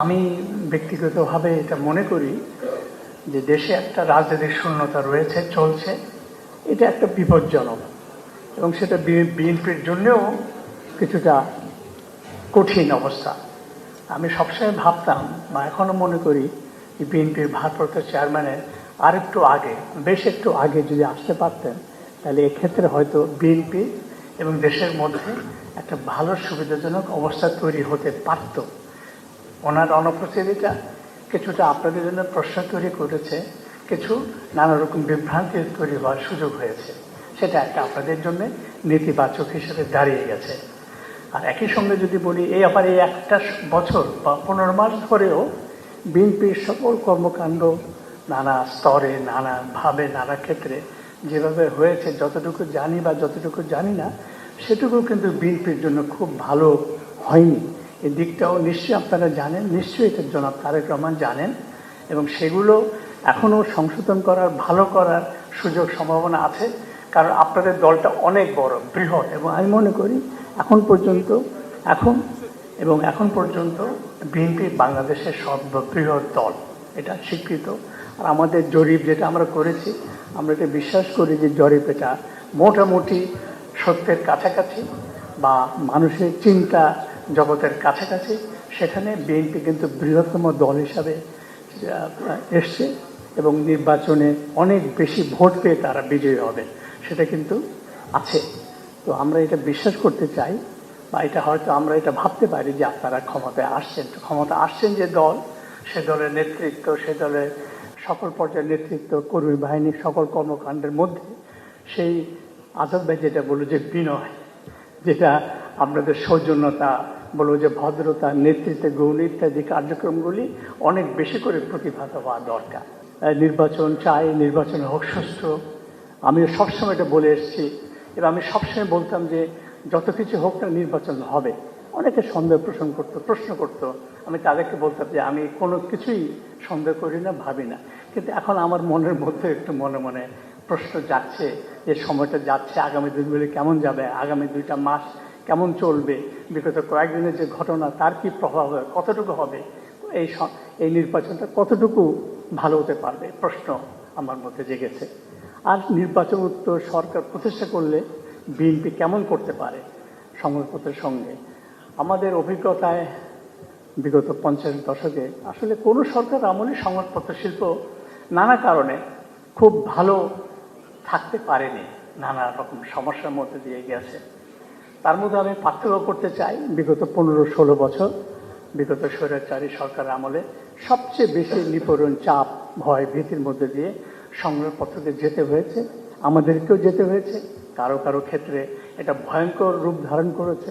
আমি ব্যক্তিগতভাবে এটা মনে করি যে দেশে একটা রাজনৈতিক শূন্যতা রয়েছে, চলছে। এটা একটা বিপজ্জনক এবং সেটা বিএনপির জন্যও কিছুটা কঠিন অবস্থা। আমি সবসময় ভাবতাম বা এখনো মনে করি যে বিএনপির ভারপ্রাপ্ত চেয়ারম্যানের বেশ একটু আগে যদি আসতে পারতেন, তাহলে এক্ষেত্রে হয়তো বিএনপি এবং দেশের মধ্যে একটা ভালো সুবিধাজনক অবস্থা তৈরি হতে পারত। ওনার অনুপস্থিতিটা কিছুটা আপনাদের জন্য প্রশ্ন তৈরি করেছে, কিছু নানা রকম বিভ্রান্তি তৈরি হওয়ার সুযোগ হয়েছে। সেটা একটা আপনাদের জন্য নেতিবাচক হিসেবে দাঁড়িয়ে গেছে। আর একই সঙ্গে যদি বলি, এই একটা বছর বা 15 মাস ধরেও বিএনপির সকল কর্মকাণ্ড নানা স্তরে, নানাভাবে, নানা ক্ষেত্রে যেভাবে হয়েছে, যতটুকু জানি বা যতটুকু জানি না, সেটুকু কিন্তু বিএনপির জন্য খুব ভালো হয়নি। এই দিকটাও নিশ্চয়ই আপনারা জানেন, নিশ্চয়ই এটার জন্য তারেক রহমান জানেন, এবং সেগুলো এখনও সংশোধন করার, ভালো করার সুযোগ সম্ভাবনা আছে। কারণ আপনাদের দলটা অনেক বড়, বৃহৎ, এবং আমি মনে করি এখন পর্যন্ত বিএনপি বাংলাদেশের সর্ববৃহৎ দল, এটা স্বীকৃত। আর আমাদের জরিপ যেটা আমরা করেছি, আমরা এটা বিশ্বাস করি যে জরিপ এটা মোটামুটি সত্যের কাছাকাছি বা মানুষের চিন্তা জগতের কাছাকাছি। সেখানে বিএনপি কিন্তু বৃহত্তম দল হিসাবে এসছে এবং নির্বাচনে অনেক বেশি ভোট পেয়ে তারা বিজয়ী হবে, সেটা কিন্তু আছে। তো আমরা এটা বিশ্বাস করতে চাই, বা এটা হয়তো আমরা এটা ভাবতে পারি যে আপনারা ক্ষমতা আসছেন যে দল, সে দলের নেতৃত্ব, সে দলের সকল পর্যায়ের নেতৃত্ব, কর্মী বাহিনীর সকল কর্মকাণ্ডের মধ্যে সেই আজাদ ভাই যেটা বলল যে বিনয়, যেটা আপনাদের সৌজন্যতা, বলবো যে ভদ্রতা, নেতৃত্বে গৌণ ইত্যাদি কার্যক্রমগুলি অনেক বেশি করে প্রতিভাত হওয়া দরকার। নির্বাচন চাই, নির্বাচন হোক সুষ্ঠু। আমি সবসময় এটা বলে এসেছি এবং আমি সবসময় বলতাম যে যত কিছু হোক না, নির্বাচন হবে। অনেকে সন্দেহ প্রশ্ন করতো, আমি তাদেরকে বলতাম যে আমি কোনো কিছুই সন্দেহ করি না, ভাবি না। কিন্তু এখন আমার মনের মধ্যে একটু মনে মনে প্রশ্ন যাচ্ছে যে সময়টা যাচ্ছে, আগামী দিনগুলি কেমন যাবে, আগামী 2টা মাস কেমন চলবে, বিগত কয়েকদিনের যে ঘটনা তার কি প্রভাব হবে, কতটুকু হবে, এই নির্বাচনটা কতটুকু ভালো হতে পারবে, প্রশ্ন আমার মধ্যে জেগেছে। আর নির্বাচন উত্তর সরকার প্রতিষ্ঠা করলে বিএনপি কেমন করতে পারে সংবাদপত্রের সঙ্গে। আমাদের অভিজ্ঞতায় বিগত 50 দশকে আসলে কোনো সরকার আমলে সংবাদপত্র শিল্প নানা কারণে খুব ভালো থাকতে পারেনি, নানা রকম সমস্যার মধ্যে দিয়ে গেছে। তার মধ্যে আমি পার্থক্য করতে চাই, বিগত 15-16 বছর বিগত স্বৈরাচারী সরকার আমলে সবচেয়ে বেশি নিপীড়ন, চাপ, ভয়, ভীতির মধ্যে দিয়ে সংবাদপত্রকে যেতে হয়েছে, আমাদেরকেও যেতে হয়েছে। কারো কারো ক্ষেত্রে এটা ভয়ঙ্কর রূপ ধারণ করেছে।